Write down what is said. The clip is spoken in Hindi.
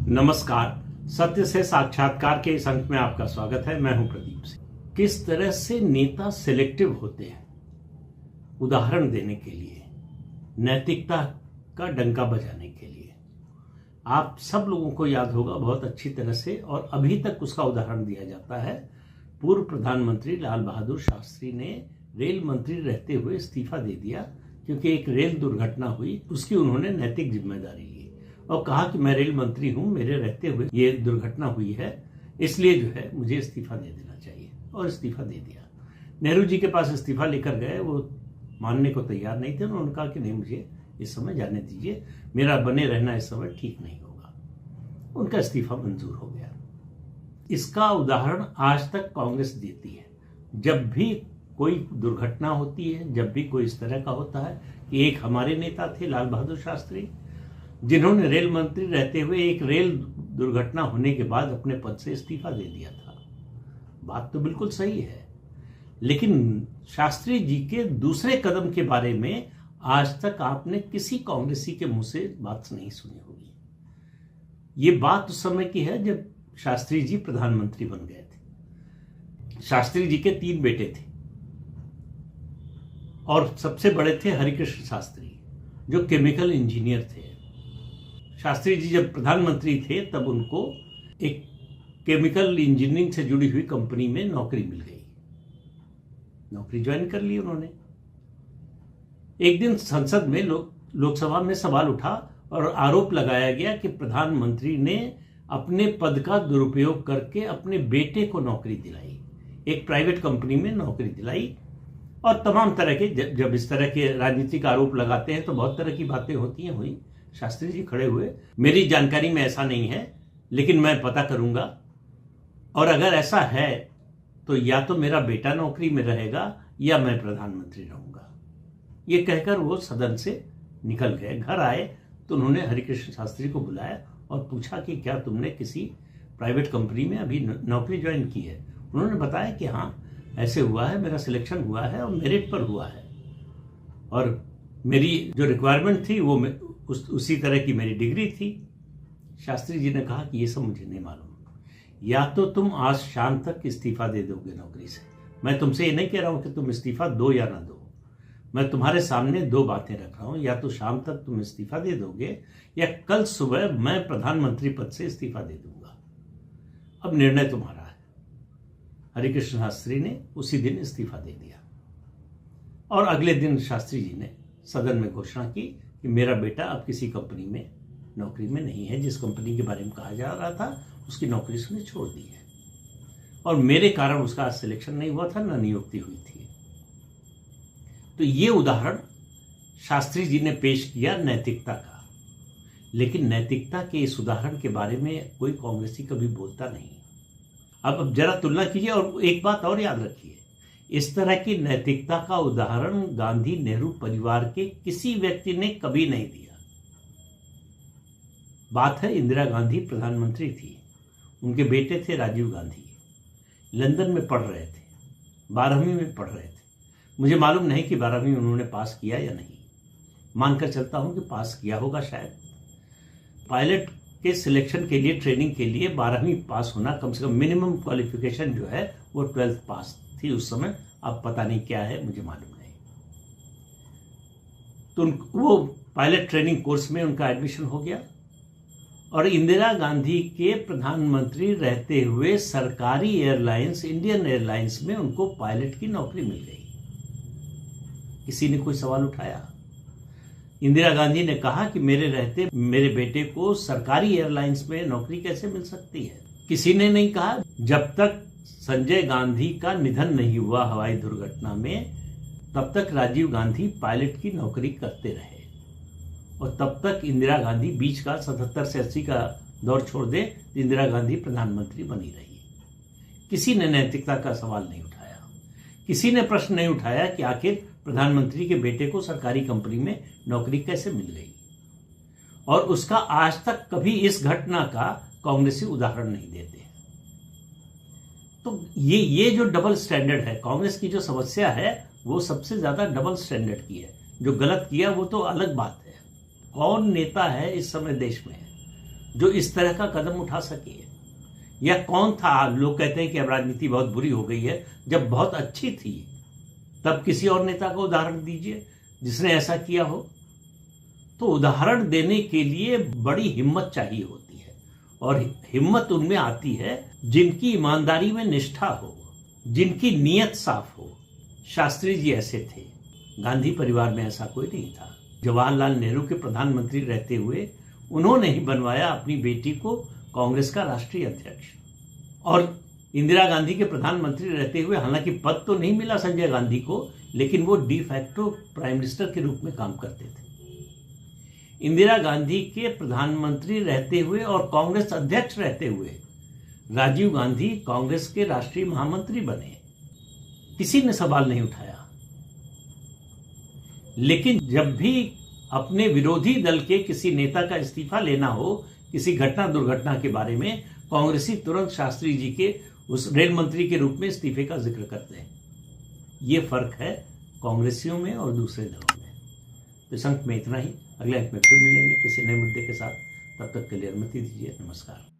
नमस्कार। सत्य से साक्षात्कार के इस अंक में आपका स्वागत है। मैं हूं प्रदीप सिंह। किस तरह से नेता सिलेक्टिव होते हैं, उदाहरण देने के लिए, नैतिकता का डंका बजाने के लिए। आप सब लोगों को याद होगा बहुत अच्छी तरह से, और अभी तक उसका उदाहरण दिया जाता है। पूर्व प्रधानमंत्री लाल बहादुर शास्त्री ने रेल मंत्री रहते हुए इस्तीफा दे दिया क्योंकि एक रेल दुर्घटना हुई, उसकी उन्होंने नैतिक जिम्मेदारी ली और कहा कि मैं रेल मंत्री हूं, मेरे रहते हुए ये दुर्घटना हुई है, इसलिए जो है मुझे इस्तीफा दे देना चाहिए, और इस्तीफा दे दिया। नेहरू जी के पास इस्तीफा लेकर गए, वो मानने को तैयार नहीं थे। उन्होंने कहा कि नहीं, मुझे इस समय जाने दीजिए, मेरा बने रहना इस समय ठीक नहीं होगा। उनका इस्तीफा मंजूर हो गया। इसका उदाहरण आज तक कांग्रेस देती है। जब भी कोई दुर्घटना होती है, जब भी कोई इस तरह का होता है कि एक हमारे नेता थे लाल बहादुर शास्त्री, जिन्होंने रेल मंत्री रहते हुए एक रेल दुर्घटना होने के बाद अपने पद से इस्तीफा दे दिया था। बात तो बिल्कुल सही है, लेकिन शास्त्री जी के दूसरे कदम के बारे में आज तक आपने किसी कांग्रेसी के मुंह से बात नहीं सुनी होगी। ये बात उस समय की है जब शास्त्री जी प्रधानमंत्री बन गए थे। शास्त्री जी के 3 बेटे थे और सबसे बड़े थे हरिकृष्ण शास्त्री, जो केमिकल इंजीनियर थे। शास्त्री जी जब प्रधानमंत्री थे तब उनको एक केमिकल इंजीनियरिंग से जुड़ी हुई कंपनी में नौकरी मिल गई। नौकरी ज्वाइन कर ली उन्होंने। एक दिन संसद में लोकसभा में सवाल उठा और आरोप लगाया गया कि प्रधानमंत्री ने अपने पद का दुरुपयोग करके अपने बेटे को नौकरी दिलाई, एक प्राइवेट कंपनी में नौकरी दिलाई। और तमाम तरह के जब इस तरह के राजनीतिक आरोप लगाते हैं तो बहुत तरह की बातें होती हैं। हुई, शास्त्री जी खड़े हुए, मेरी जानकारी में ऐसा नहीं है, लेकिन मैं पता करूंगा, और अगर ऐसा है तो या तो मेरा बेटा नौकरी में रहेगा या मैं प्रधानमंत्री रहूंगा। ये कहकर वो सदन से निकल गए। घर आए तो उन्होंने हरिकृष्ण शास्त्री को बुलाया और पूछा कि क्या तुमने किसी प्राइवेट कंपनी में अभी नौकरी ज्वाइन की है? उन्होंने बताया कि हाँ, ऐसे हुआ है, मेरा सिलेक्शन हुआ है और मेरिट पर हुआ है, और मेरी जो रिक्वायरमेंट थी वो उसी तरह की मेरी डिग्री थी। शास्त्री जी ने कहा कि ये सब मुझे नहीं मालूम, या तो तुम आज शाम तक इस्तीफा दे दोगे नौकरी से। मैं तुमसे ये नहीं कह रहा हूं कि तुम इस्तीफा दो या ना दो, मैं तुम्हारे सामने 2 बातें रख रहा हूं। या तो शाम तक तुम इस्तीफा दे दोगे या कल सुबह मैं प्रधानमंत्री पद से इस्तीफा दे दूंगा। अब निर्णय तुम्हारा है। हरिकृष्ण शास्त्री ने उसी दिन इस्तीफा दे दिया, और अगले दिन शास्त्री जी ने सदन में घोषणा की कि मेरा बेटा अब किसी कंपनी में नौकरी में नहीं है। जिस कंपनी के बारे में कहा जा रहा था उसकी नौकरी उसने छोड़ दी है, और मेरे कारण उसका सिलेक्शन नहीं हुआ था, न नियुक्ति हुई थी। तो ये उदाहरण शास्त्री जी ने पेश किया नैतिकता का, लेकिन नैतिकता के इस उदाहरण के बारे में कोई कांग्रेसी कभी बोलता नहीं। अब जरा तुलना कीजिए, और एक बात और याद रखिए, इस तरह की नैतिकता का उदाहरण गांधी नेहरू परिवार के किसी व्यक्ति ने कभी नहीं दिया। बात है, इंदिरा गांधी प्रधानमंत्री थी, उनके बेटे थे राजीव गांधी, लंदन में पढ़ रहे थे, 12वीं में पढ़ रहे थे। मुझे मालूम नहीं कि 12वीं उन्होंने पास किया या नहीं, मानकर चलता हूं कि पास किया होगा शायद। पायलट के सिलेक्शन के लिए, ट्रेनिंग के लिए 12वीं पास होना, कम से कम मिनिमम क्वालिफिकेशन जो है वो 12th पास थी उस समय। अब पता नहीं क्या है, मुझे मालूम नहीं। तो वो पायलट ट्रेनिंग कोर्स में उनका एडमिशन हो गया, और इंदिरा गांधी के प्रधानमंत्री रहते हुए सरकारी एयरलाइंस, इंडियन एयरलाइंस में उनको पायलट की नौकरी मिल गई। किसी ने कोई सवाल उठाया? इंदिरा गांधी ने कहा कि मेरे रहते मेरे बेटे को सरकारी एयरलाइंस में नौकरी कैसे मिल सकती है? किसी ने नहीं कहा। जब तक संजय गांधी का निधन नहीं हुआ हवाई दुर्घटना में, तब तक राजीव गांधी पायलट की नौकरी करते रहे, और तब तक इंदिरा गांधी बीच का 77 से 80 का दौर छोड़ दे, इंदिरा गांधी प्रधानमंत्री बनी रही। किसी ने नैतिकता का सवाल नहीं उठाया। किसी ने प्रश्न नहीं उठाया कि आखिर प्रधानमंत्री के बेटे को सरकारी कंपनी में नौकरी कैसे मिल गई, और उसका आज तक कभी इस घटना का कांग्रेसी उदाहरण नहीं देते। तो ये जो डबल स्टैंडर्ड है, कांग्रेस की जो समस्या है वो सबसे ज्यादा डबल स्टैंडर्ड की है। जो गलत किया वो तो अलग बात है। कौन नेता है इस समय देश में जो इस तरह का कदम उठा सके? या कौन था? लोग कहते हैं कि अब राजनीति बहुत बुरी हो गई है, जब बहुत अच्छी थी तब किसी और नेता का उदाहरण दीजिए जिसने ऐसा किया हो। तो उदाहरण देने के लिए बड़ी हिम्मत चाहिए होती है, और हिम्मत उनमें आती है जिनकी ईमानदारी में निष्ठा हो, जिनकी नीयत साफ हो। शास्त्री जी ऐसे थे। गांधी परिवार में ऐसा कोई नहीं था। जवाहरलाल नेहरू के प्रधानमंत्री रहते हुए उन्होंने ही बनवाया अपनी बेटी को कांग्रेस का राष्ट्रीय अध्यक्ष, और इंदिरा गांधी के प्रधानमंत्री रहते हुए हालांकि पद तो नहीं मिला संजय गांधी को, लेकिन वो डी फैक्टो प्राइम मिनिस्टर के रूप में काम करते थे। इंदिरा गांधी के प्रधानमंत्री रहते हुए और कांग्रेस अध्यक्ष रहते हुए राजीव गांधी कांग्रेस के राष्ट्रीय महामंत्री बने। किसी ने सवाल नहीं उठाया। लेकिन जब भी अपने विरोधी दल के किसी नेता का इस्तीफा लेना हो, किसी घटना दुर्घटना के बारे में, कांग्रेसी तुरंत शास्त्री जी के उस रेल मंत्री के रूप में इस्तीफे का जिक्र करते हैं। ये फर्क है कांग्रेसियों में और दूसरे दलों में। तो इस अंक में इतना ही। अगले अंक में फिर मिलेंगे किसी नए मुद्दे के साथ। तब तक के लिए अनुमति दीजिए। नमस्कार।